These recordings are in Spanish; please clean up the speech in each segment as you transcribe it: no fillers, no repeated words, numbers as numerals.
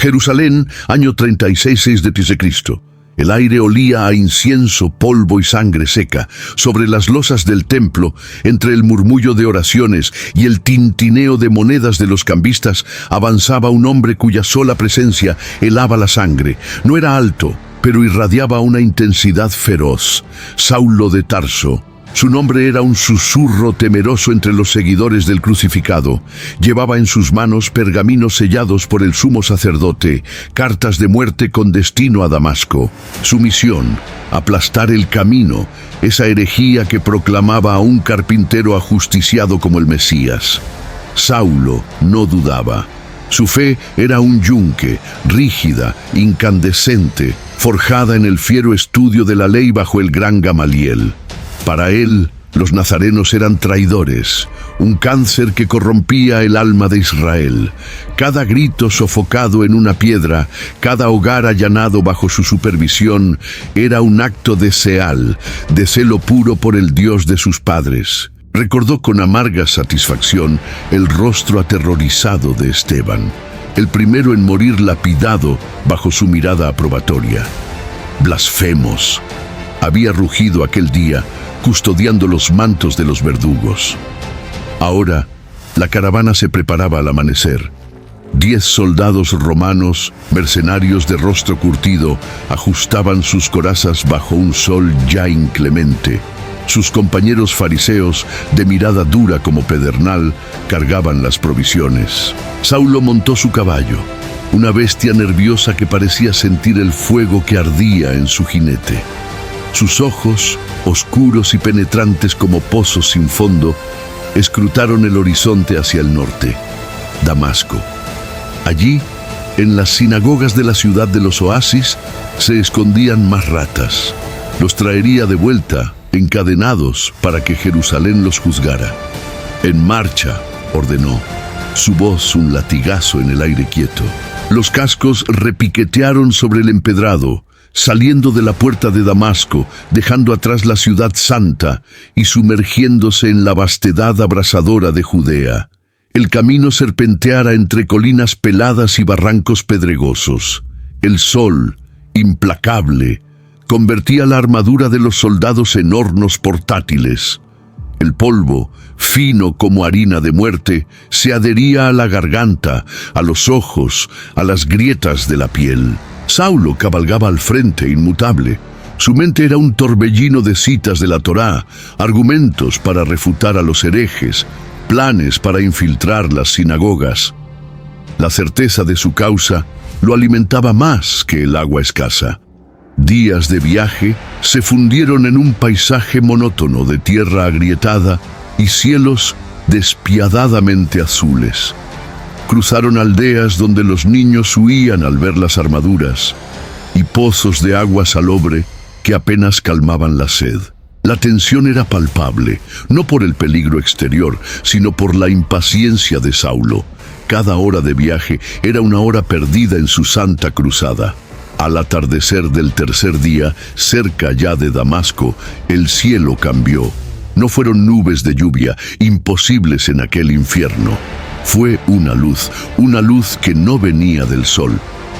Jerusalén, año 36 de Cristo. El aire olía a incienso, polvo y sangre seca. Sobre las losas del templo, entre el murmullo de oraciones y el tintineo de monedas de los cambistas, avanzaba un hombre cuya sola presencia helaba la sangre. No era alto, pero irradiaba una intensidad feroz. Saulo de Tarso. Su nombre era un susurro temeroso entre los seguidores del crucificado. Llevaba en sus manos pergaminos sellados por el sumo sacerdote, cartas de muerte con destino a Damasco. Su misión, aplastar el camino, esa herejía que proclamaba a un carpintero ajusticiado como el Mesías. Saulo no dudaba. Su fe era un yunque, rígida, incandescente, forjada en el fiero estudio de la ley bajo el gran Gamaliel. Para él, los nazarenos eran traidores, un cáncer que corrompía el alma de Israel. Cada grito sofocado en una piedra, cada hogar allanado bajo su supervisión, era un acto de ceal, de celo puro por el Dios de sus padres. Recordó con amarga satisfacción el rostro aterrorizado de Esteban, el primero en morir lapidado bajo su mirada aprobatoria. Blasfemos, había rugido aquel día, custodiando los mantos de los verdugos. Ahora, la caravana se preparaba al amanecer. 10 soldados romanos, mercenarios de rostro curtido, ajustaban sus corazas bajo un sol ya inclemente. Sus compañeros fariseos, de mirada dura como pedernal, cargaban las provisiones. Saulo montó su caballo, una bestia nerviosa que parecía sentir el fuego que ardía en su jinete. Sus ojos, oscuros y penetrantes como pozos sin fondo, escrutaron el horizonte hacia el norte, Damasco. Allí, en las sinagogas de la ciudad de los oasis, se escondían más ratas. Los traería de vuelta, encadenados, para que Jerusalén los juzgara. En marcha, ordenó, su voz un latigazo en el aire quieto. Los cascos repiquetearon sobre el empedrado, saliendo de la puerta de Damasco, dejando atrás la ciudad santa y sumergiéndose en la vastedad abrasadora de Judea. El camino serpenteara entre colinas peladas y barrancos pedregosos. El sol, implacable, convertía la armadura de los soldados en hornos portátiles. El polvo, fino como harina de muerte, se adhería a la garganta, a los ojos, a las grietas de la piel. Saulo cabalgaba al frente, inmutable. Su mente era un torbellino de citas de la Torá, argumentos para refutar a los herejes, planes para infiltrar las sinagogas. La certeza de su causa lo alimentaba más que el agua escasa. Días de viaje se fundieron en un paisaje monótono de tierra agrietada y cielos despiadadamente azules. Cruzaron aldeas donde los niños huían al ver las armaduras y pozos de agua salobre que apenas calmaban la sed. La tensión era palpable, no por el peligro exterior, sino por la impaciencia de Saulo. Cada hora de viaje era una hora perdida en su santa cruzada. Al atardecer del tercer día, cerca ya de Damasco, el cielo cambió. No fueron nubes de lluvia, imposibles en aquel infierno. Fue una luz que no venía del sol.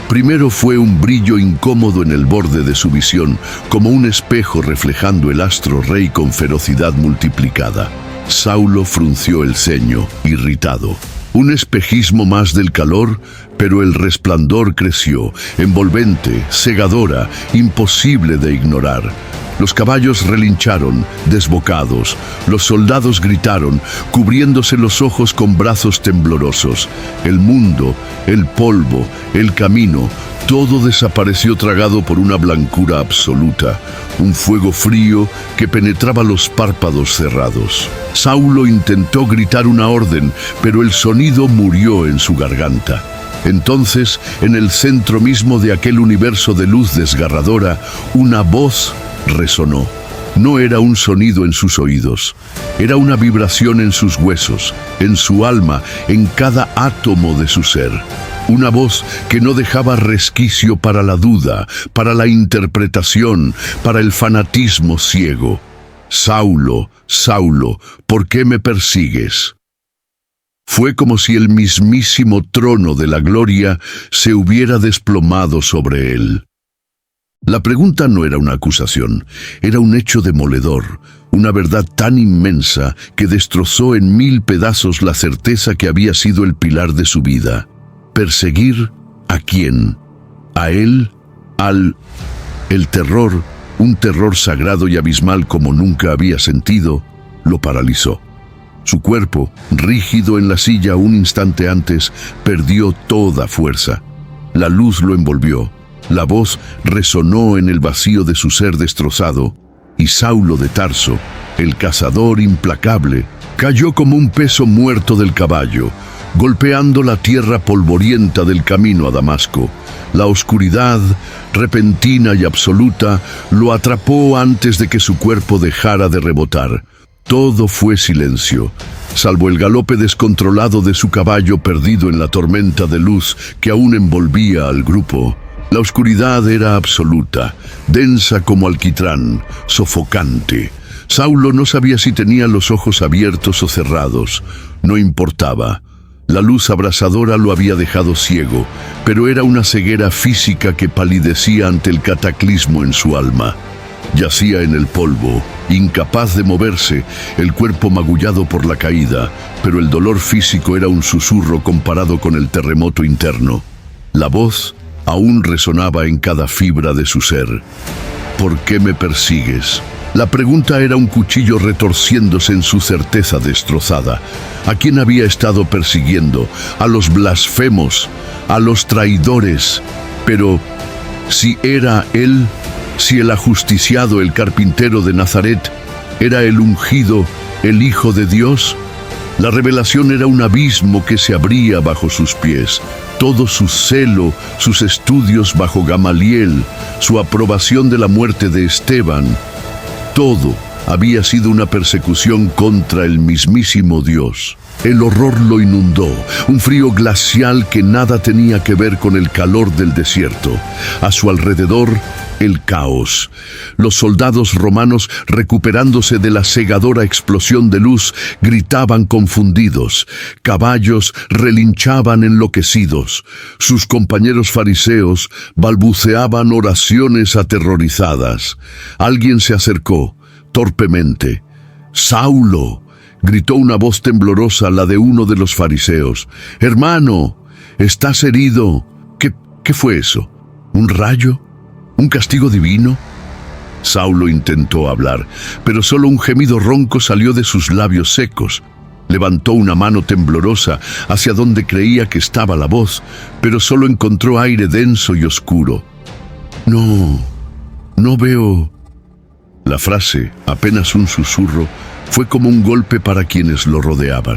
Primero fue un brillo incómodo en el borde de su visión, como un espejo reflejando el astro rey con ferocidad multiplicada. Saulo frunció el ceño, irritado. Un espejismo más del calor, pero el resplandor creció, envolvente, cegadora, imposible de ignorar. Los caballos relincharon, desbocados. Los soldados gritaron, cubriéndose los ojos con brazos temblorosos. El mundo, el polvo, el camino, todo desapareció tragado por una blancura absoluta, un fuego frío que penetraba los párpados cerrados. Saulo intentó gritar una orden, pero el sonido murió en su garganta. Entonces, en el centro mismo de aquel universo de luz desgarradora, una voz resonó. No era un sonido en sus oídos, era una vibración en sus huesos, en su alma, en cada átomo de su ser. Una voz que no dejaba resquicio para la duda, para la interpretación, para el fanatismo ciego. Saulo, Saulo, ¿por qué me persigues? Fue como si el mismísimo trono de la gloria se hubiera desplomado sobre él. La pregunta no era una acusación, era un hecho demoledor, una verdad tan inmensa que destrozó en 1000 pedazos la certeza que había sido el pilar de su vida. ¿Perseguir a quién? ¿A él? El terror, un terror sagrado y abismal como nunca había sentido, lo paralizó. Su cuerpo, rígido en la silla un instante antes, perdió toda fuerza. La luz lo envolvió. La voz resonó en el vacío de su ser destrozado, y Saulo de Tarso, el cazador implacable, cayó como un peso muerto del caballo, golpeando la tierra polvorienta del camino a Damasco. La oscuridad, repentina y absoluta, lo atrapó antes de que su cuerpo dejara de rebotar. Todo fue silencio, salvo el galope descontrolado de su caballo perdido en la tormenta de luz que aún envolvía al grupo. La oscuridad era absoluta, densa como alquitrán, sofocante. Saulo no sabía si tenía los ojos abiertos o cerrados. No importaba. La luz abrasadora lo había dejado ciego, pero era una ceguera física que palidecía ante el cataclismo en su alma. Yacía en el polvo, incapaz de moverse, el cuerpo magullado por la caída, pero el dolor físico era un susurro comparado con el terremoto interno. La voz aún resonaba en cada fibra de su ser. ¿Por qué me persigues? La pregunta era un cuchillo retorciéndose en su certeza destrozada. ¿A quién había estado persiguiendo? A los blasfemos, a los traidores. Pero, si era él, si el ajusticiado, el carpintero de Nazaret, era el ungido, el Hijo de Dios, la revelación era un abismo que se abría bajo sus pies. Todo su celo, sus estudios bajo Gamaliel, su aprobación de la muerte de Esteban, todo había sido una persecución contra el mismísimo Dios. El horror lo inundó, un frío glacial que nada tenía que ver con el calor del desierto. A su alrededor, el caos. Los soldados romanos, recuperándose de la cegadora explosión de luz, gritaban confundidos. Caballos relinchaban enloquecidos. Sus compañeros fariseos balbuceaban oraciones aterrorizadas. Alguien se acercó, torpemente. «¡Saulo!», gritó una voz temblorosa, la de uno de los fariseos. «Hermano, ¿estás herido?» ¿Qué fue eso? ¿Un rayo? ¿Un castigo divino?» Saulo intentó hablar, pero solo un gemido ronco salió de sus labios secos. Levantó una mano temblorosa hacia donde creía que estaba la voz, pero solo encontró aire denso y oscuro. No veo». La frase, apenas un susurro, fue como un golpe para quienes lo rodeaban.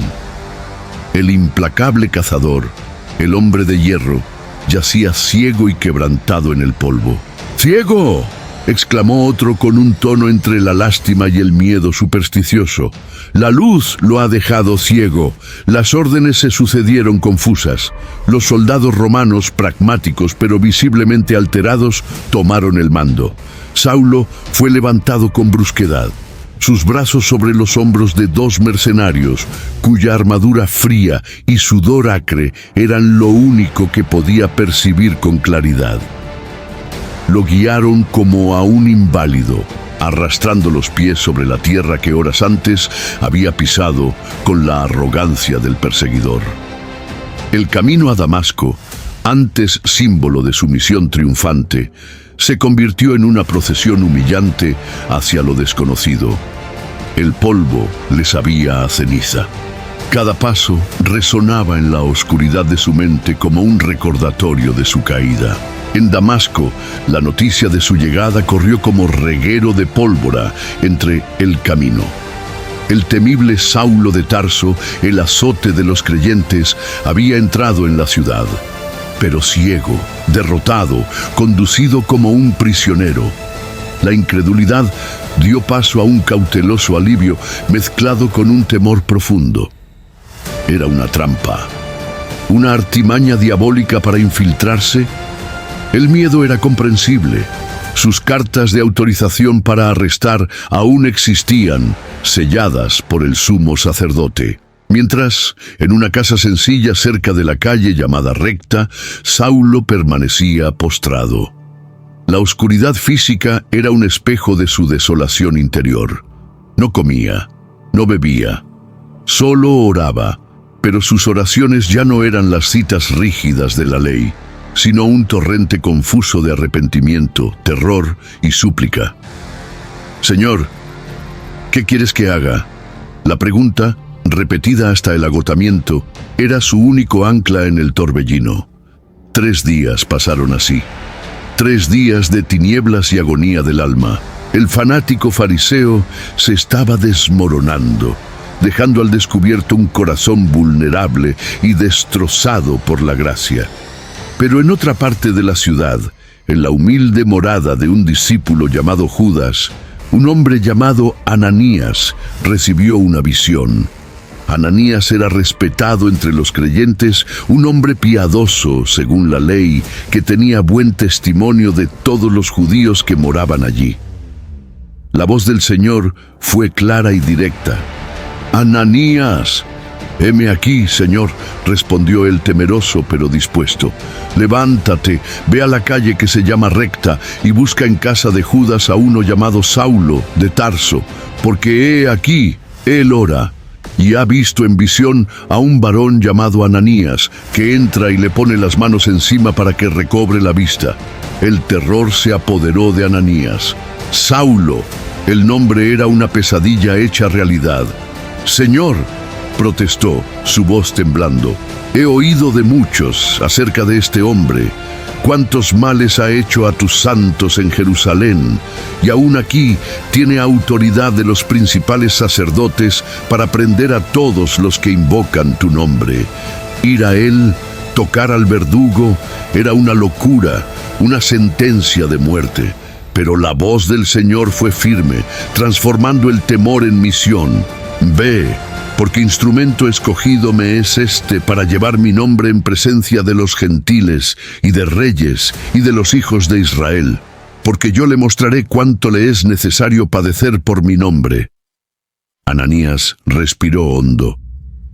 El implacable cazador, el hombre de hierro, yacía ciego y quebrantado en el polvo. «¡Ciego!», exclamó otro con un tono entre la lástima y el miedo supersticioso. «La luz lo ha dejado ciego». Las órdenes se sucedieron confusas. Los soldados romanos, pragmáticos pero visiblemente alterados, tomaron el mando. Saulo fue levantado con brusquedad, sus brazos sobre los hombros de 2 mercenarios, cuya armadura fría y sudor acre eran lo único que podía percibir con claridad. Lo guiaron como a un inválido, arrastrando los pies sobre la tierra que horas antes había pisado con la arrogancia del perseguidor. El camino a Damasco, antes símbolo de su misión triunfante, se convirtió en una procesión humillante hacia lo desconocido. El polvo le sabía a ceniza. Cada paso resonaba en la oscuridad de su mente como un recordatorio de su caída. En Damasco, la noticia de su llegada corrió como reguero de pólvora entre el camino. El temible Saulo de Tarso, el azote de los creyentes, había entrado en la ciudad. Pero ciego, derrotado, conducido como un prisionero. La incredulidad dio paso a un cauteloso alivio mezclado con un temor profundo. Era una trampa, una artimaña diabólica para infiltrarse. El miedo era comprensible. Sus cartas de autorización para arrestar aún existían, selladas por el sumo sacerdote. Mientras, en una casa sencilla cerca de la calle llamada Recta, Saulo permanecía postrado. La oscuridad física era un espejo de su desolación interior. No comía, no bebía, solo oraba, pero sus oraciones ya no eran las citas rígidas de la ley, sino un torrente confuso de arrepentimiento, terror y súplica. «Señor, ¿qué quieres que haga?». La pregunta, repetida hasta el agotamiento, era su único ancla en el torbellino. 3 días pasaron así. 3 días de tinieblas y agonía del alma. El fanático fariseo se estaba desmoronando, dejando al descubierto un corazón vulnerable y destrozado por la gracia. Pero en otra parte de la ciudad, en la humilde morada de un discípulo llamado Judas, un hombre llamado Ananías recibió una visión. Ananías era respetado entre los creyentes, un hombre piadoso según la ley, que tenía buen testimonio de todos los judíos que moraban allí. La voz del Señor fue clara y directa. «Ananías». «Heme aquí, Señor», respondió él temeroso pero dispuesto. «Levántate, ve a la calle que se llama Recta y busca en casa de Judas a uno llamado Saulo de Tarso, porque he aquí, él ora, y ha visto en visión a un varón llamado Ananías, que entra y le pone las manos encima para que recobre la vista». El terror se apoderó de Ananías. Saulo, el nombre era una pesadilla hecha realidad. «Señor», protestó, su voz temblando, «he oído de muchos acerca de este hombre, cuántos males ha hecho a tus santos en Jerusalén, y aún aquí tiene autoridad de los principales sacerdotes para prender a todos los que invocan tu nombre. Ir a él, tocar al verdugo, era una locura, una sentencia de muerte». Pero la voz del Señor fue firme, transformando el temor en misión. «Ve, porque instrumento escogido me es este para llevar mi nombre en presencia de los gentiles y de reyes y de los hijos de Israel, porque yo le mostraré cuánto le es necesario padecer por mi nombre». Ananías respiró hondo.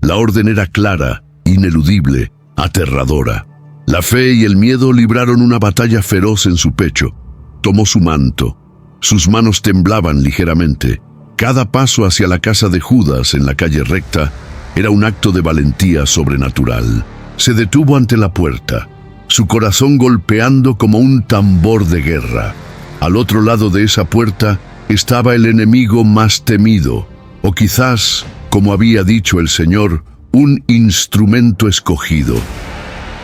La orden era clara, ineludible, aterradora. La fe y el miedo libraron una batalla feroz en su pecho. Tomó su manto. Sus manos temblaban ligeramente. Cada paso hacia la casa de Judas en la calle Recta era un acto de valentía sobrenatural. Se detuvo ante la puerta, su corazón golpeando como un tambor de guerra. Al otro lado de esa puerta estaba el enemigo más temido, o quizás, como había dicho el Señor, un instrumento escogido.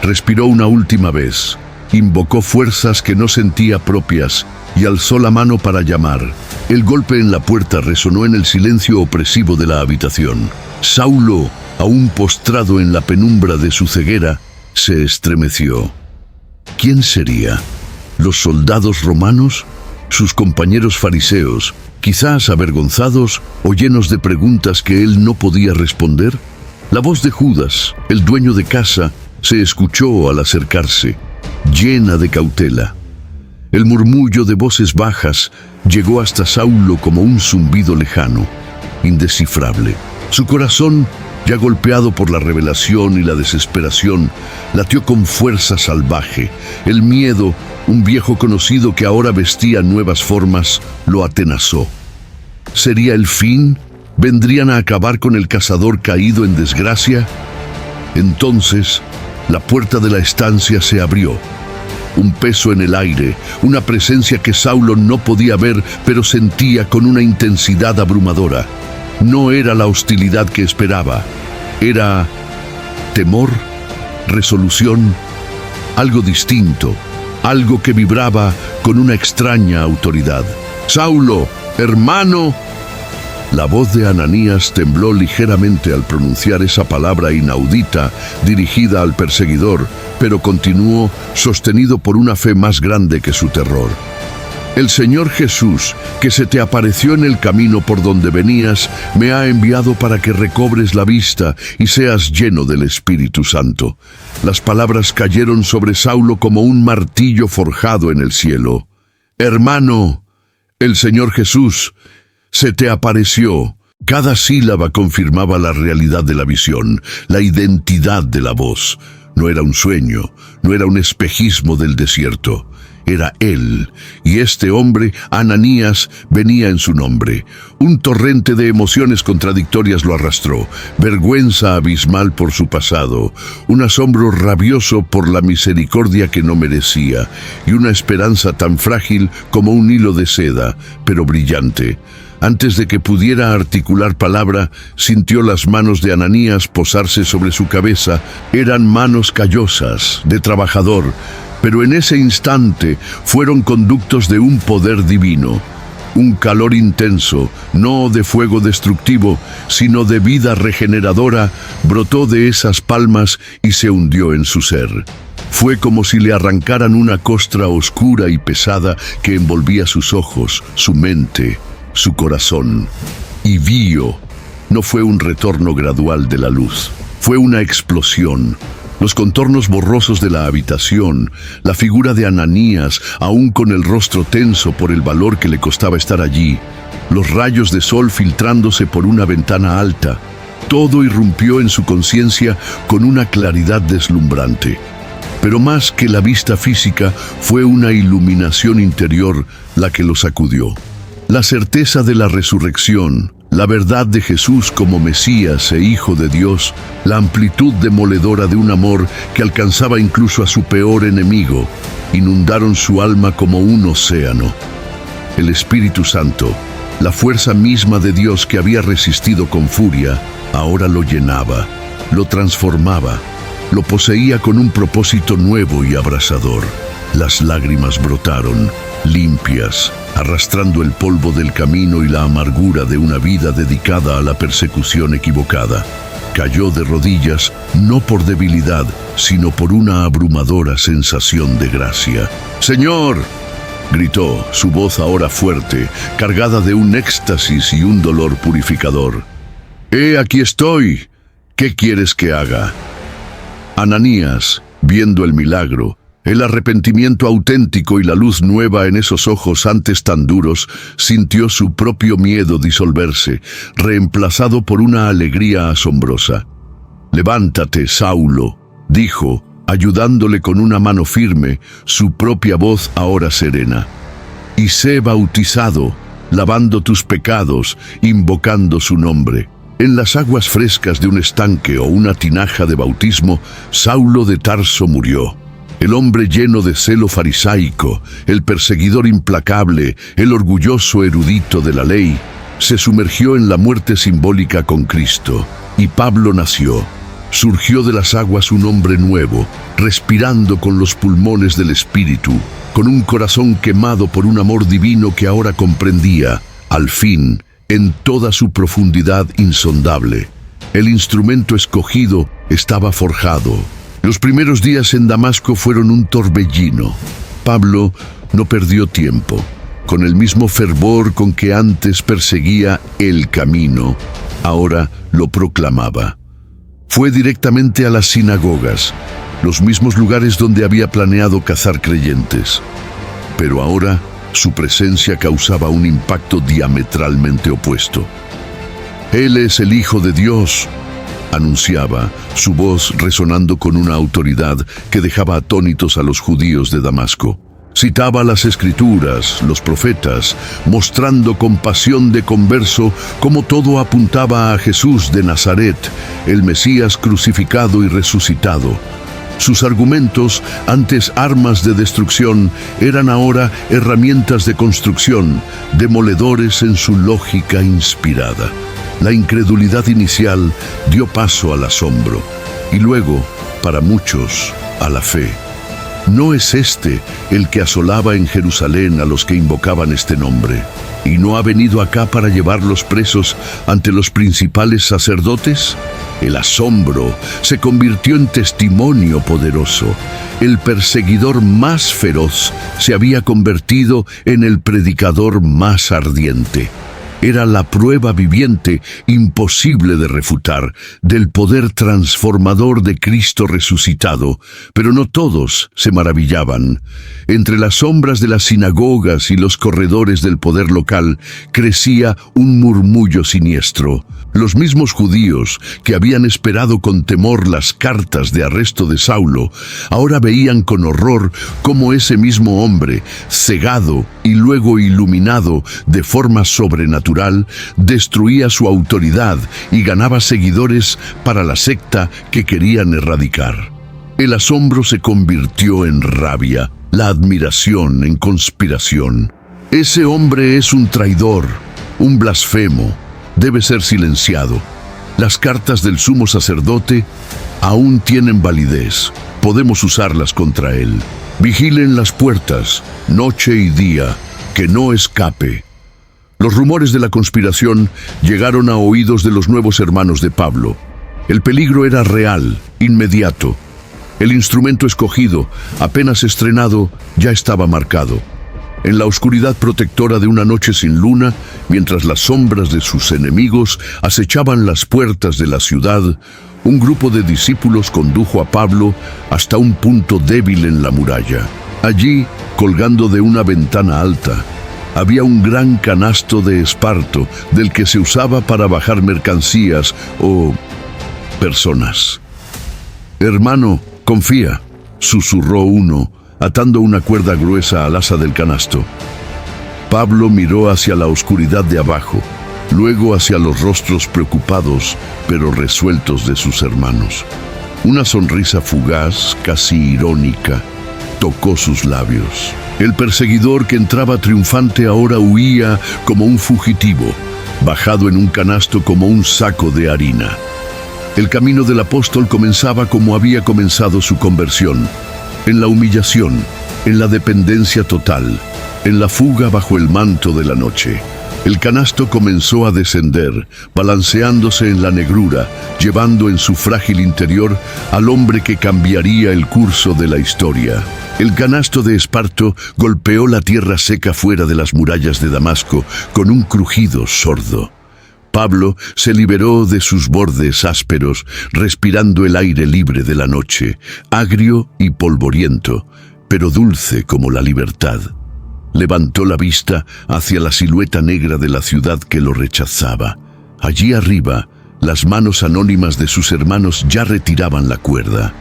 Respiró una última vez. Invocó fuerzas que no sentía propias y alzó la mano para llamar. El golpe en la puerta resonó en el silencio opresivo de la habitación. Saulo, aún postrado en la penumbra de su ceguera, se estremeció. ¿Quién sería? ¿Los soldados romanos? ¿Sus compañeros fariseos, quizás avergonzados o llenos de preguntas que él no podía responder? La voz de Judas, el dueño de casa, se escuchó al acercarse, llena de cautela. El murmullo de voces bajas llegó hasta Saulo como un zumbido lejano, indescifrable. Su corazón, ya golpeado por la revelación y la desesperación, latió con fuerza salvaje. El miedo, un viejo conocido que ahora vestía nuevas formas, lo atenazó. ¿Sería el fin? ¿Vendrían a acabar con el cazador caído en desgracia? Entonces, la puerta de la estancia se abrió. Un peso en el aire, una presencia que Saulo no podía ver, pero sentía con una intensidad abrumadora. No era la hostilidad que esperaba. Era temor, resolución, algo distinto, algo que vibraba con una extraña autoridad. «Saulo, hermano». La voz de Ananías tembló ligeramente al pronunciar esa palabra inaudita dirigida al perseguidor, pero continuó, sostenido por una fe más grande que su terror. «El Señor Jesús, que se te apareció en el camino por donde venías, me ha enviado para que recobres la vista y seas lleno del Espíritu Santo». Las palabras cayeron sobre Saulo como un martillo forjado en el cielo. «Hermano, el Señor Jesús se te apareció». Cada sílaba confirmaba la realidad de la visión, la identidad de la voz. No era un sueño, no era un espejismo del desierto. Era él, y este hombre, Ananías, venía en su nombre. Un torrente de emociones contradictorias lo arrastró, vergüenza abismal por su pasado, un asombro rabioso por la misericordia que no merecía, y una esperanza tan frágil como un hilo de seda, pero brillante. Antes de que pudiera articular palabra, sintió las manos de Ananías posarse sobre su cabeza. Eran manos callosas, de trabajador, pero en ese instante fueron conductos de un poder divino. Un calor intenso, no de fuego destructivo, sino de vida regeneradora, brotó de esas palmas y se hundió en su ser. Fue como si le arrancaran una costra oscura y pesada que envolvía sus ojos, su mente, su corazón. Y vio. No fue un retorno gradual de la luz, fue una explosión. Los contornos borrosos de la habitación, la figura de Ananías, aún con el rostro tenso por el valor que le costaba estar allí, los rayos de sol filtrándose por una ventana alta, todo irrumpió en su conciencia con una claridad deslumbrante. Pero más que la vista física, fue una iluminación interior la que lo sacudió. La certeza de la resurrección, la verdad de Jesús como Mesías e Hijo de Dios, la amplitud demoledora de un amor que alcanzaba incluso a su peor enemigo, inundaron su alma como un océano. El Espíritu Santo, la fuerza misma de Dios que había resistido con furia, ahora lo llenaba, lo transformaba, lo poseía con un propósito nuevo y abrasador. Las lágrimas brotaron, limpias, arrastrando el polvo del camino y la amargura de una vida dedicada a la persecución equivocada. Cayó de rodillas, no por debilidad, sino por una abrumadora sensación de gracia. ¡Señor!, gritó, su voz ahora fuerte, cargada de un éxtasis y un dolor purificador. Aquí estoy. ¿Qué quieres que haga? Ananías, viendo el milagro, el arrepentimiento auténtico y la luz nueva en esos ojos antes tan duros, sintió su propio miedo disolverse, reemplazado por una alegría asombrosa. «Levántate, Saulo», dijo, ayudándole con una mano firme, su propia voz ahora serena. «Y sé bautizado, lavando tus pecados, invocando su nombre». En las aguas frescas de un estanque o una tinaja de bautismo, Saulo de Tarso murió. El hombre lleno de celo farisaico, el perseguidor implacable, el orgulloso erudito de la ley, se sumergió en la muerte simbólica con Cristo, y Pablo nació. Surgió de las aguas un hombre nuevo, respirando con los pulmones del Espíritu, con un corazón quemado por un amor divino que ahora comprendía, al fin, en toda su profundidad insondable. El instrumento escogido estaba forjado. Los primeros días en Damasco fueron un torbellino. Pablo no perdió tiempo. Con el mismo fervor con que antes perseguía el camino, ahora lo proclamaba. Fue directamente a las sinagogas, los mismos lugares donde había planeado cazar creyentes. Pero ahora su presencia causaba un impacto diametralmente opuesto. «Él es el Hijo de Dios», anunciaba, su voz resonando con una autoridad que dejaba atónitos a los judíos de Damasco. Citaba las Escrituras, los profetas, mostrando con pasión de converso cómo todo apuntaba a Jesús de Nazaret, el Mesías crucificado y resucitado. Sus argumentos, antes armas de destrucción, eran ahora herramientas de construcción, demoledores en su lógica inspirada. La incredulidad inicial dio paso al asombro, y luego, para muchos, a la fe. ¿No es este el que asolaba en Jerusalén a los que invocaban este nombre? ¿Y no ha venido acá para llevarlos presos ante los principales sacerdotes? El asombro se convirtió en testimonio poderoso. El perseguidor más feroz se había convertido en el predicador más ardiente. era la prueba viviente, imposible de refutar, del poder transformador de Cristo resucitado. Pero no todos se maravillaban. Entre las sombras de las sinagogas y los corredores del poder local crecía un murmullo siniestro. Los mismos judíos que habían esperado con temor las cartas de arresto de Saulo, ahora veían con horror cómo ese mismo hombre, cegado y luego iluminado de forma sobrenatural, destruía su autoridad y ganaba seguidores para la secta que querían erradicar. El asombro se convirtió en rabia, la admiración en conspiración. Ese hombre es un traidor, un blasfemo. Debe ser silenciado. Las cartas del sumo sacerdote aún tienen validez. Podemos usarlas contra él. Vigilen las puertas, noche y día, que no escape. Los rumores de la conspiración llegaron a oídos de los nuevos hermanos de Pablo. El peligro era real, inmediato. El instrumento escogido, apenas estrenado, ya estaba marcado. En la oscuridad protectora de una noche sin luna, mientras las sombras de sus enemigos acechaban las puertas de la ciudad, un grupo de discípulos condujo a Pablo hasta un punto débil en la muralla. Allí, colgando de una ventana alta, había un gran canasto de esparto del que se usaba para bajar mercancías o personas. «Hermano, confía», susurró uno, atando una cuerda gruesa al asa del canasto. Pablo miró hacia la oscuridad de abajo, luego hacia los rostros preocupados pero resueltos de sus hermanos. Una sonrisa fugaz, casi irónica, tocó sus labios. El perseguidor que entraba triunfante ahora huía como un fugitivo, bajado en un canasto como un saco de harina. El camino del apóstol comenzaba como había comenzado su conversión, en la humillación, en la dependencia total, en la fuga bajo el manto de la noche. El canasto comenzó a descender, balanceándose en la negrura, llevando en su frágil interior al hombre que cambiaría el curso de la historia. El canasto de esparto golpeó la tierra seca fuera de las murallas de Damasco con un crujido sordo. Pablo se liberó de sus bordes ásperos, respirando el aire libre de la noche, agrio y polvoriento, pero dulce como la libertad. Levantó la vista hacia la silueta negra de la ciudad que lo rechazaba. Allí arriba, las manos anónimas de sus hermanos ya retiraban la cuerda.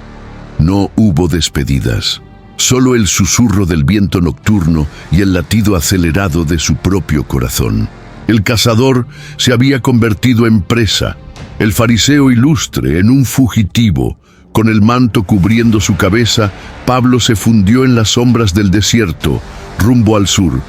No hubo despedidas, solo el susurro del viento nocturno y el latido acelerado de su propio corazón. El cazador se había convertido en presa, el fariseo ilustre en un fugitivo. Con el manto cubriendo su cabeza, Pablo se fundió en las sombras del desierto, rumbo al sur,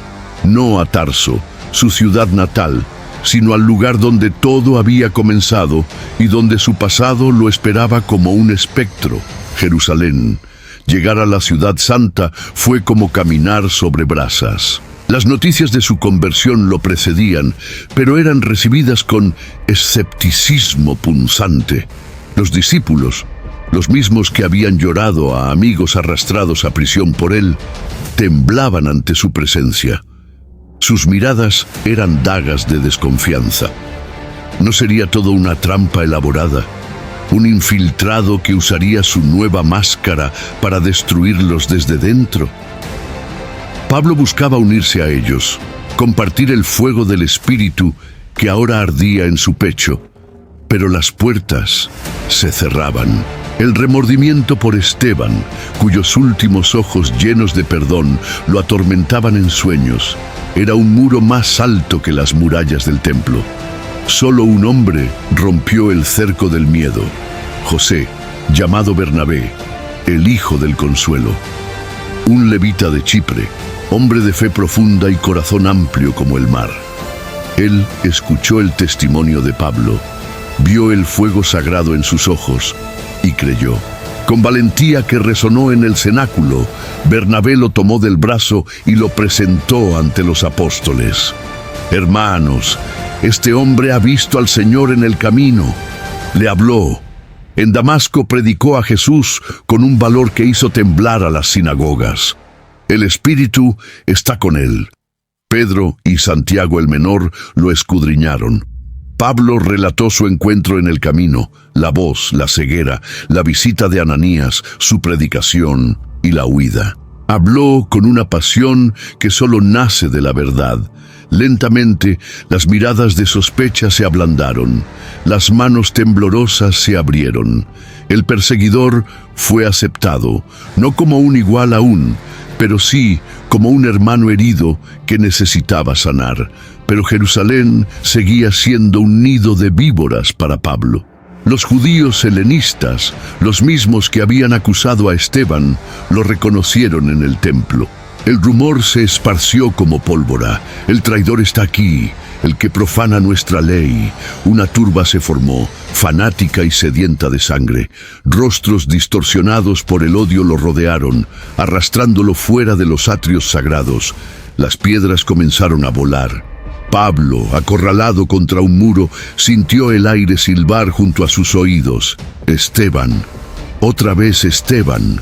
no a Tarso, su ciudad natal, sino al lugar donde todo había comenzado y donde su pasado lo esperaba como un espectro, Jerusalén. Llegar a la ciudad santa fue como caminar sobre brasas. Las noticias de su conversión lo precedían, pero eran recibidas con escepticismo punzante. Los discípulos, los mismos que habían llorado a amigos arrastrados a prisión por él, temblaban ante su presencia. Sus miradas eran dagas de desconfianza. ¿No sería todo una trampa elaborada? ¿Un infiltrado que usaría su nueva máscara para destruirlos desde dentro? Pablo buscaba unirse a ellos, compartir el fuego del Espíritu que ahora ardía en su pecho, pero las puertas se cerraban. El remordimiento por Esteban, cuyos últimos ojos llenos de perdón lo atormentaban en sueños, era un muro más alto que las murallas del templo. Solo un hombre rompió el cerco del miedo: José, llamado Bernabé, el hijo del consuelo. Un levita de Chipre, hombre de fe profunda y corazón amplio como el mar. Él escuchó el testimonio de Pablo, vio el fuego sagrado en sus ojos y creyó. Con valentía que resonó en el cenáculo, Bernabé lo tomó del brazo y lo presentó ante los apóstoles. «Hermanos, este hombre ha visto al Señor en el camino», le habló. En Damasco predicó a Jesús con un valor que hizo temblar a las sinagogas. El Espíritu está con él. Pedro y Santiago el menor lo escudriñaron. Pablo relató su encuentro en el camino, la voz, la ceguera, la visita de Ananías, su predicación y la huida. Habló con una pasión que solo nace de la verdad. Lentamente, las miradas de sospecha se ablandaron, las manos temblorosas se abrieron. El perseguidor fue aceptado, no como un igual aún, pero sí como un hermano herido que necesitaba sanar. Pero Jerusalén seguía siendo un nido de víboras para Pablo. Los judíos helenistas, los mismos que habían acusado a Esteban, lo reconocieron en el templo. El rumor se esparció como pólvora. El traidor está aquí, el que profana nuestra ley. Una turba se formó, fanática y sedienta de sangre. Rostros distorsionados por el odio lo rodearon, arrastrándolo fuera de los atrios sagrados. Las piedras comenzaron a volar. Pablo, acorralado contra un muro, sintió el aire silbar junto a sus oídos. Esteban, otra vez Esteban,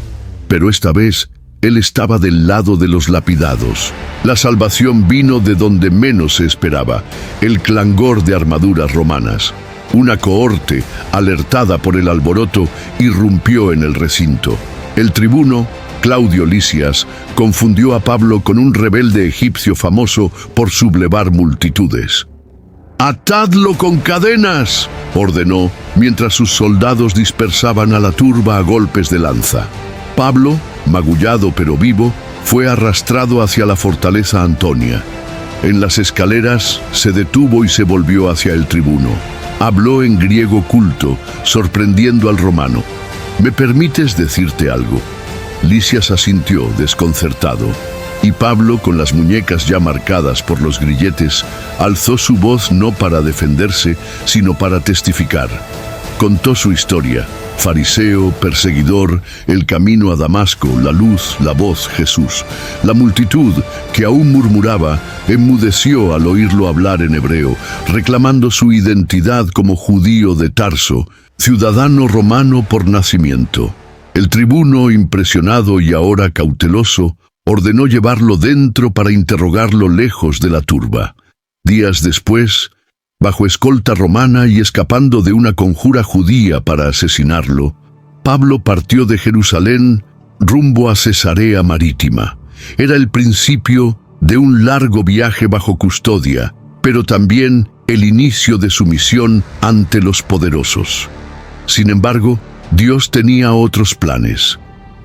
pero esta vez él estaba del lado de los lapidados. La salvación vino de donde menos se esperaba, el clangor de armaduras romanas. Una cohorte, alertada por el alboroto, irrumpió en el recinto. El tribuno, Claudio Lisias, confundió a Pablo con un rebelde egipcio famoso por sublevar multitudes. «¡Atadlo con cadenas!», ordenó, mientras sus soldados dispersaban a la turba a golpes de lanza. Pablo, magullado pero vivo, fue arrastrado hacia la fortaleza Antonia. En las escaleras se detuvo y se volvió hacia el tribuno. Habló en griego culto, sorprendiendo al romano. «¿Me permites decirte algo?». Lisias asintió, desconcertado, y Pablo, con las muñecas ya marcadas por los grilletes, alzó su voz no para defenderse, sino para testificar. Contó su historia: fariseo, perseguidor, el camino a Damasco, la luz, la voz, Jesús. La multitud, que aún murmuraba, enmudeció al oírlo hablar en hebreo, reclamando su identidad como judío de Tarso, ciudadano romano por nacimiento. El tribuno, impresionado y ahora cauteloso, ordenó llevarlo dentro para interrogarlo lejos de la turba. Días después, bajo escolta romana y escapando de una conjura judía para asesinarlo, Pablo partió de Jerusalén rumbo a Cesarea Marítima. Era el principio de un largo viaje bajo custodia, pero también el inicio de su misión ante los poderosos. Sin embargo, Dios tenía otros planes.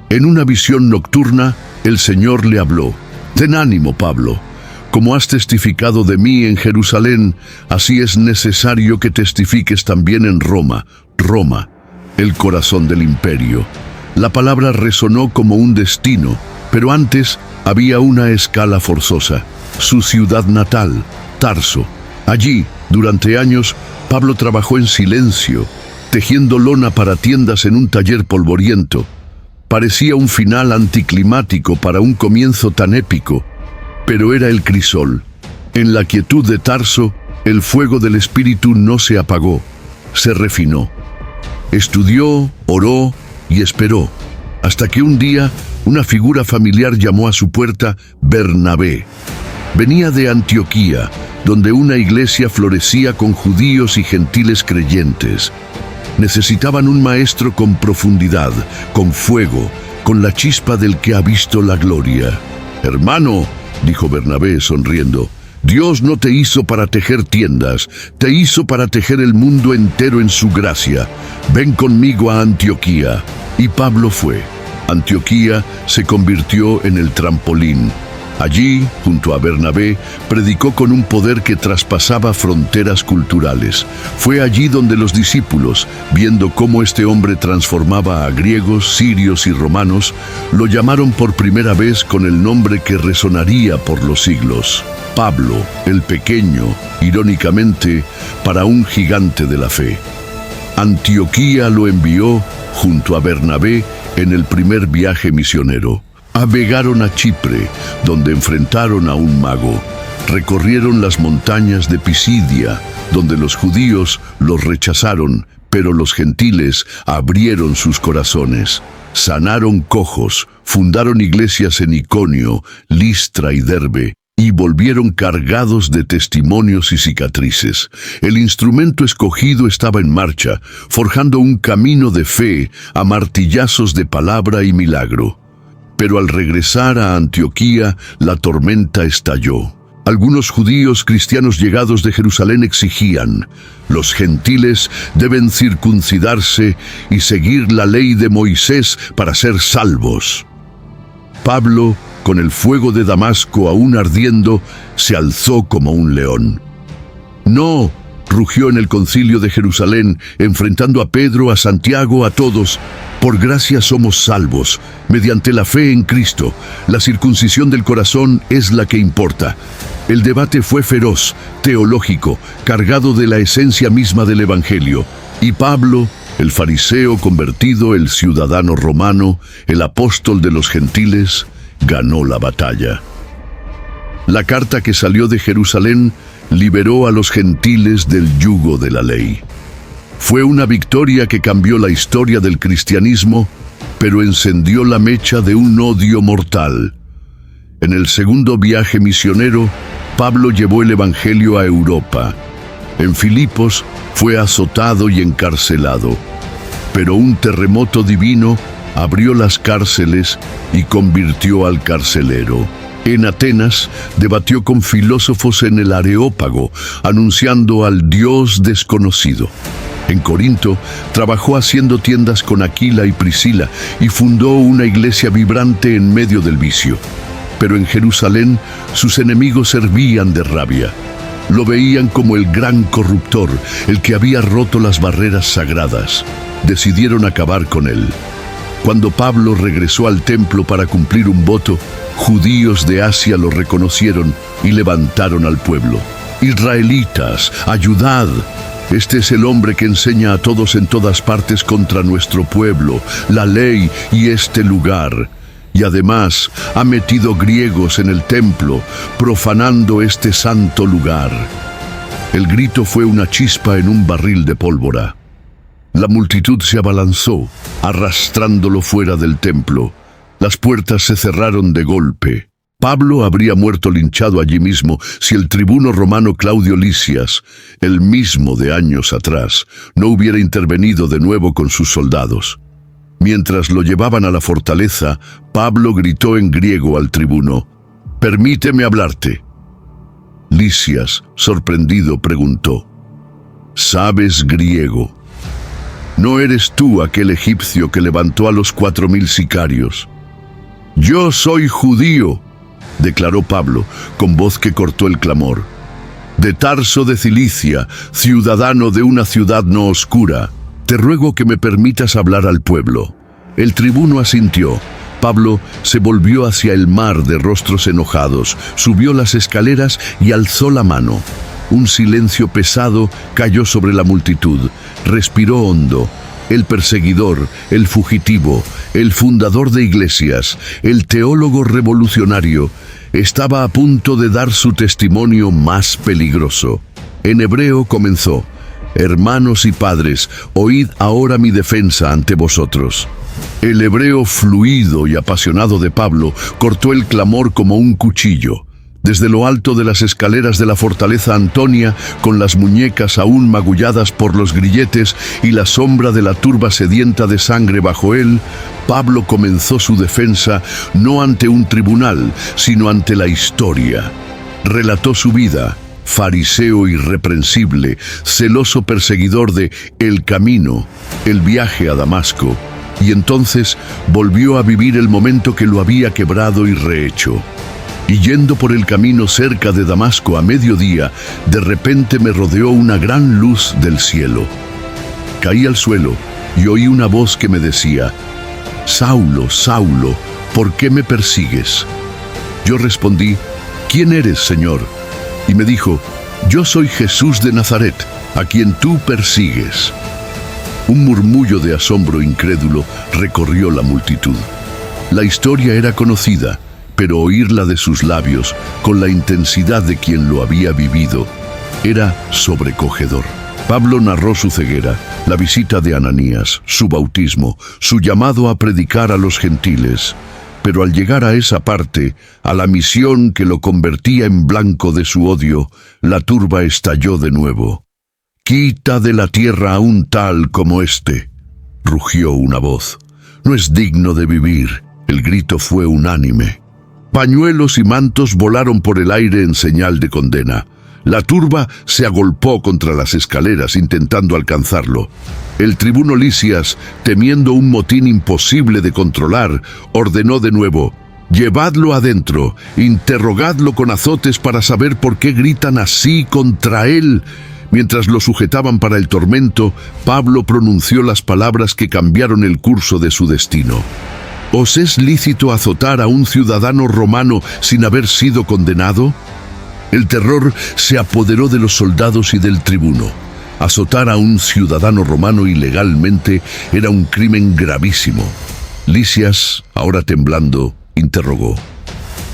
En una visión nocturna, el Señor le habló: «Ten ánimo, Pablo. Como has testificado de mí en Jerusalén, así es necesario que testifiques también en Roma». Roma, el corazón del imperio. La palabra resonó como un destino, pero antes había una escala forzosa: su ciudad natal, Tarso. Allí, durante años, Pablo trabajó en silencio, tejiendo lona para tiendas en un taller polvoriento. Parecía un final anticlimático para un comienzo tan épico, pero era el crisol. En la quietud de Tarso, el fuego del espíritu no se apagó, se refinó. Estudió, oró y esperó, hasta que un día una figura familiar llamó a su puerta: Bernabé. Venía de Antioquía, donde una iglesia florecía con judíos y gentiles creyentes. Necesitaban un maestro con profundidad, con fuego, con la chispa del que ha visto la gloria. «Hermano», dijo Bernabé sonriendo, «Dios no te hizo para tejer tiendas, te hizo para tejer el mundo entero en su gracia. Ven conmigo a Antioquía». Y Pablo fue. Antioquía se convirtió en el trampolín. Allí, junto a Bernabé, predicó con un poder que traspasaba fronteras culturales. Fue allí donde los discípulos, viendo cómo este hombre transformaba a griegos, sirios y romanos, lo llamaron por primera vez con el nombre que resonaría por los siglos: Pablo, el pequeño, irónicamente, para un gigante de la fe. Antioquía lo envió, junto a Bernabé, en el primer viaje misionero. Navegaron a Chipre, donde enfrentaron a un mago. Recorrieron las montañas de Pisidia, donde los judíos los rechazaron, pero los gentiles abrieron sus corazones. Sanaron cojos, fundaron iglesias en Iconio, Listra y Derbe, y volvieron cargados de testimonios y cicatrices. El instrumento escogido estaba en marcha, forjando un camino de fe a martillazos de palabra y milagro. Pero al regresar a Antioquía, la tormenta estalló. Algunos judíos cristianos llegados de Jerusalén exigían: los gentiles deben circuncidarse y seguir la ley de Moisés para ser salvos. Pablo, con el fuego de Damasco aún ardiendo, se alzó como un león. «No», rugió en el concilio de Jerusalén, enfrentando a Pedro, a Santiago, a todos. «Por gracia somos salvos, mediante la fe en Cristo. La circuncisión del corazón es la que importa». El debate fue feroz, teológico, cargado de la esencia misma del Evangelio. Y Pablo, el fariseo convertido, el ciudadano romano, el apóstol de los gentiles, ganó la batalla. La carta que salió de Jerusalén liberó a los gentiles del yugo de la ley. Fue una victoria que cambió la historia del cristianismo, pero encendió la mecha de un odio mortal. En el segundo viaje misionero, Pablo llevó el Evangelio a Europa. En Filipos fue azotado y encarcelado, pero un terremoto divino abrió las cárceles y convirtió al carcelero. En Atenas debatió con filósofos en el Areópago, anunciando al Dios desconocido. En Corinto trabajó haciendo tiendas con Aquila y Priscila y fundó una iglesia vibrante en medio del vicio. Pero en Jerusalén sus enemigos servían de rabia. Lo veían como el gran corruptor, el que había roto las barreras sagradas. Decidieron acabar con él. Cuando Pablo regresó al templo para cumplir un voto, judíos de Asia lo reconocieron y levantaron al pueblo. «Israelitas, ayudad. Este es el hombre que enseña a todos en todas partes contra nuestro pueblo, la ley y este lugar. Y además ha metido griegos en el templo, profanando este santo lugar». El grito fue una chispa en un barril de pólvora. La multitud se abalanzó, arrastrándolo fuera del templo. Las puertas se cerraron de golpe. Pablo habría muerto linchado allí mismo si el tribuno romano Claudio Lisias, el mismo de años atrás, no hubiera intervenido de nuevo con sus soldados. Mientras lo llevaban a la fortaleza, Pablo gritó en griego al tribuno: «Permíteme hablarte». Lisias, sorprendido, preguntó: «¿Sabes griego? ¿No eres tú aquel egipcio que levantó a los 4000 sicarios?» «Yo soy judío», declaró Pablo, con voz que cortó el clamor. «De Tarso de Cilicia, ciudadano de una ciudad no oscura. Te ruego que me permitas hablar al pueblo». El tribuno asintió. Pablo se volvió hacia el mar de rostros enojados, subió las escaleras y alzó la mano. Un silencio pesado cayó sobre la multitud. Respiró hondo. El perseguidor, el fugitivo, el fundador de iglesias, el teólogo revolucionario, estaba a punto de dar su testimonio más peligroso. En hebreo comenzó: «Hermanos y padres, oíd ahora mi defensa ante vosotros». El hebreo fluido y apasionado de Pablo cortó el clamor como un cuchillo. Desde lo alto de las escaleras de la fortaleza Antonia, con las muñecas aún magulladas por los grilletes y la sombra de la turba sedienta de sangre bajo él, Pablo comenzó su defensa no ante un tribunal, sino ante la historia. Relató su vida, fariseo irreprensible, celoso perseguidor de El Camino, el viaje a Damasco, y entonces volvió a vivir el momento que lo había quebrado y rehecho. Y yendo por el camino cerca de Damasco a mediodía, de repente me rodeó una gran luz del cielo. Caí al suelo y oí una voz que me decía: «Saulo, Saulo, ¿por qué me persigues?». Yo respondí: «¿Quién eres, Señor?». Y me dijo: «Yo soy Jesús de Nazaret, a quien tú persigues». Un murmullo de asombro incrédulo recorrió la multitud. La historia era conocida, pero oírla de sus labios, con la intensidad de quien lo había vivido, era sobrecogedor. Pablo narró su ceguera, la visita de Ananías, su bautismo, su llamado a predicar a los gentiles. Pero al llegar a esa parte, a la misión que lo convertía en blanco de su odio, la turba estalló de nuevo. «Quita de la tierra a un tal como este», rugió una voz. «No es digno de vivir». El grito fue unánime. Pañuelos y mantos volaron por el aire en señal de condena. La turba se agolpó contra las escaleras intentando alcanzarlo. El tribuno Lisias, temiendo un motín imposible de controlar, ordenó de nuevo: «Llevadlo adentro, interrogadlo con azotes para saber por qué gritan así contra él». Mientras lo sujetaban para el tormento, Pablo pronunció las palabras que cambiaron el curso de su destino. «¿Os es lícito azotar a un ciudadano romano sin haber sido condenado?». El terror se apoderó de los soldados y del tribuno. Azotar a un ciudadano romano ilegalmente era un crimen gravísimo. Lisias, ahora temblando, interrogó: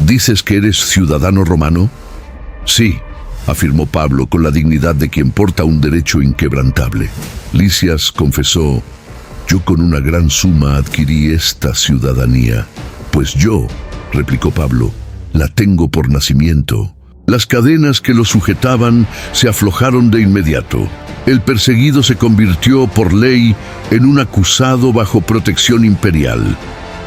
«¿Dices que eres ciudadano romano?». «Sí», afirmó Pablo con la dignidad de quien porta un derecho inquebrantable. Lisias confesó: «Yo con una gran suma adquirí esta ciudadanía». «Pues yo», replicó Pablo, «la tengo por nacimiento». Las cadenas que lo sujetaban se aflojaron de inmediato. El perseguido se convirtió por ley en un acusado bajo protección imperial.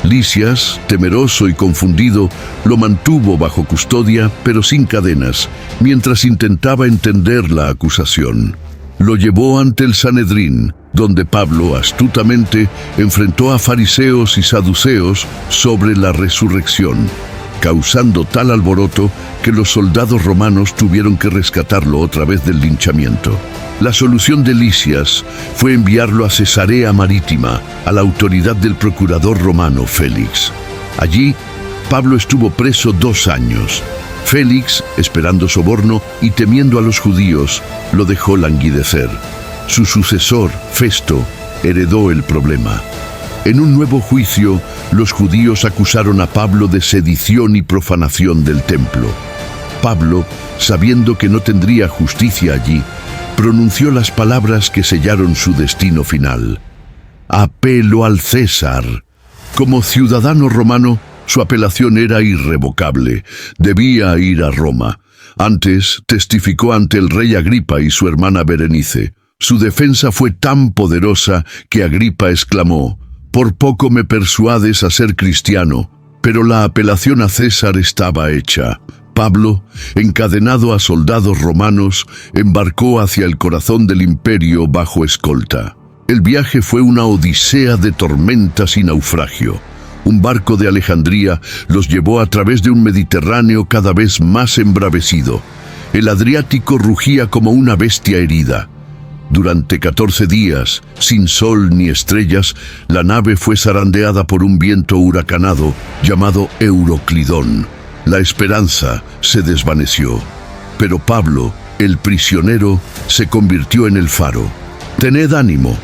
Lisias, temeroso y confundido, lo mantuvo bajo custodia, pero sin cadenas, mientras intentaba entender la acusación. Lo llevó ante el Sanedrín, donde Pablo astutamente enfrentó a fariseos y saduceos sobre la resurrección, causando tal alboroto que los soldados romanos tuvieron que rescatarlo otra vez del linchamiento. La solución de Lisias fue enviarlo a Cesarea Marítima, a la autoridad del procurador romano Félix. Allí, Pablo estuvo preso 2 años. Félix, esperando soborno y temiendo a los judíos, lo dejó languidecer. Su sucesor, Festo, heredó el problema. En un nuevo juicio, los judíos acusaron a Pablo de sedición y profanación del templo. Pablo, sabiendo que no tendría justicia allí, pronunció las palabras que sellaron su destino final: «Apelo al César». Como ciudadano romano, su apelación era irrevocable. Debía ir a Roma. Antes, testificó ante el rey Agripa y su hermana Berenice. Su defensa fue tan poderosa que Agripa exclamó: «Por poco me persuades a ser cristiano». Pero la apelación a César estaba hecha. Pablo, encadenado a soldados romanos, embarcó hacia el corazón del imperio bajo escolta. El viaje fue una odisea de tormentas y naufragio. Un barco de Alejandría los llevó a través de un Mediterráneo cada vez más embravecido. El Adriático rugía como una bestia herida. Durante 14 días, sin sol ni estrellas, la nave fue zarandeada por un viento huracanado llamado Euroclidón. La esperanza se desvaneció, pero Pablo, el prisionero, se convirtió en el faro. «Tened ánimo,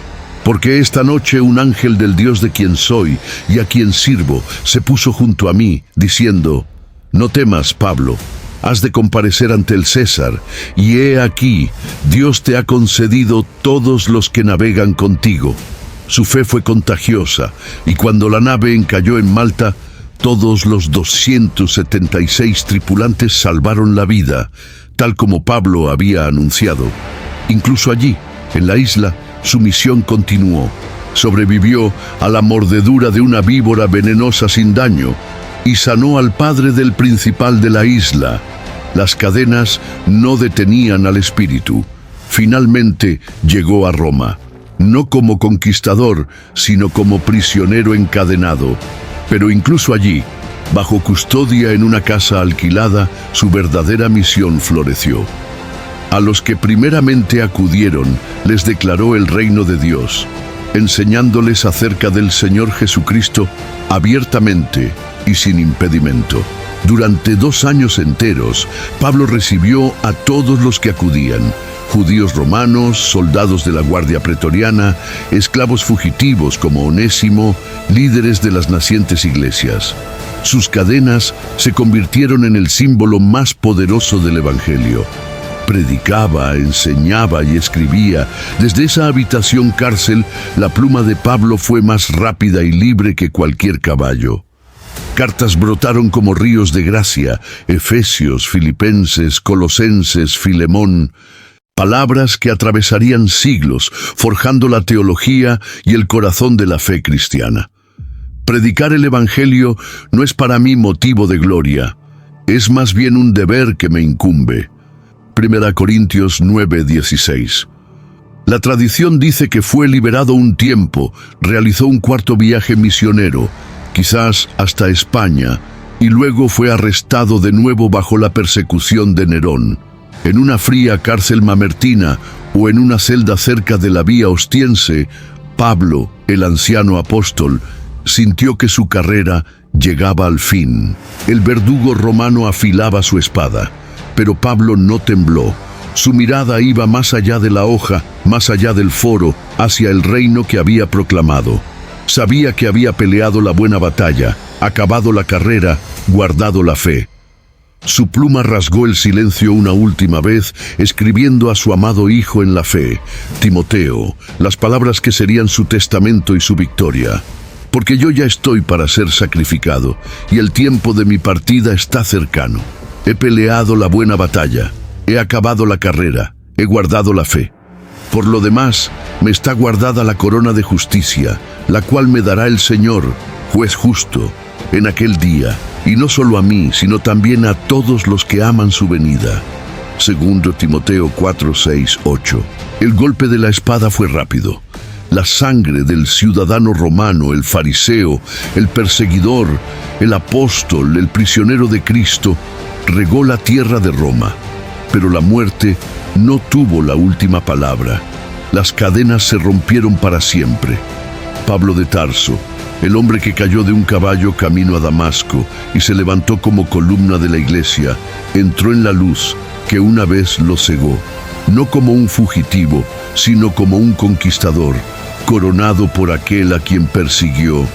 porque esta noche un ángel del Dios de quien soy y a quien sirvo se puso junto a mí, diciendo: no temas, Pablo, has de comparecer ante el César, y he aquí, Dios te ha concedido todos los que navegan contigo». Su fe fue contagiosa, y cuando la nave encalló en Malta, todos los 276 tripulantes salvaron la vida, tal como Pablo había anunciado. Incluso allí, en la isla, su misión continuó. Sobrevivió a la mordedura de una víbora venenosa sin daño y sanó al padre del principal de la isla. Las cadenas no detenían al espíritu. Finalmente llegó a Roma, no como conquistador, sino como prisionero encadenado. Pero incluso allí, bajo custodia en una casa alquilada, su verdadera misión floreció. A los que primeramente acudieron, les declaró el reino de Dios, enseñándoles acerca del Señor Jesucristo abiertamente y sin impedimento. Durante 2 años enteros, Pablo recibió a todos los que acudían: judíos romanos, soldados de la guardia pretoriana, esclavos fugitivos como Onésimo, líderes de las nacientes iglesias. Sus cadenas se convirtieron en el símbolo más poderoso del Evangelio. Predicaba, enseñaba y escribía. Desde esa habitación cárcel, la pluma de Pablo fue más rápida y libre que cualquier caballo. Cartas brotaron como ríos de gracia: Efesios, Filipenses, Colosenses, Filemón. Palabras que atravesarían siglos, forjando la teología y el corazón de la fe cristiana. Predicar el Evangelio no es para mí motivo de gloria, es más bien un deber que me incumbe. 1 Corintios 9:16. La tradición dice que fue liberado un tiempo, realizó un cuarto viaje misionero, quizás hasta España, y luego fue arrestado de nuevo bajo la persecución de Nerón. En una fría cárcel mamertina o en una celda cerca de la vía Ostiense, Pablo, el anciano apóstol, sintió que su carrera llegaba al fin. El verdugo romano afilaba su espada, pero Pablo no tembló. Su mirada iba más allá de la hoja, más allá del foro, hacia el reino que había proclamado. Sabía que había peleado la buena batalla, acabado la carrera, guardado la fe. Su pluma rasgó el silencio una última vez, escribiendo a su amado hijo en la fe, Timoteo, las palabras que serían su testamento y su victoria. Porque yo ya estoy para ser sacrificado, y el tiempo de mi partida está cercano. He peleado la buena batalla, he acabado la carrera, he guardado la fe. Por lo demás, me está guardada la corona de justicia, la cual me dará el Señor, juez justo, en aquel día, y no solo a mí, sino también a todos los que aman su venida. 2 Timoteo 4, 6, 8. El golpe de la espada fue rápido. La sangre del ciudadano romano, el fariseo, el perseguidor, el apóstol, el prisionero de Cristo, regó la tierra de Roma. Pero la muerte no tuvo la última palabra. Las cadenas se rompieron para siempre. Pablo de Tarso, el hombre que cayó de un caballo camino a Damasco y se levantó como columna de la iglesia, entró en la luz que una vez lo cegó, no como un fugitivo, sino como un conquistador, coronado por aquel a quien persiguió.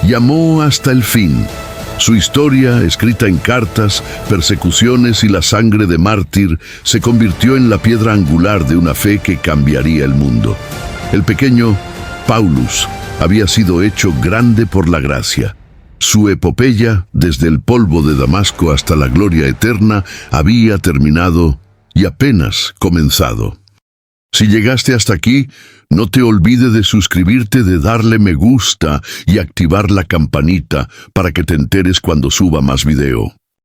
Llamó hasta el fin. Su historia, escrita en cartas, persecuciones y la sangre de mártir, se convirtió en la piedra angular de una fe que cambiaría el mundo. El pequeño Paulus había sido hecho grande por la gracia. Su epopeya, desde el polvo de Damasco hasta la gloria eterna, había terminado y apenas comenzado. Si llegaste hasta aquí, no te olvides de suscribirte, de darle me gusta y activar la campanita para que te enteres cuando suba más video.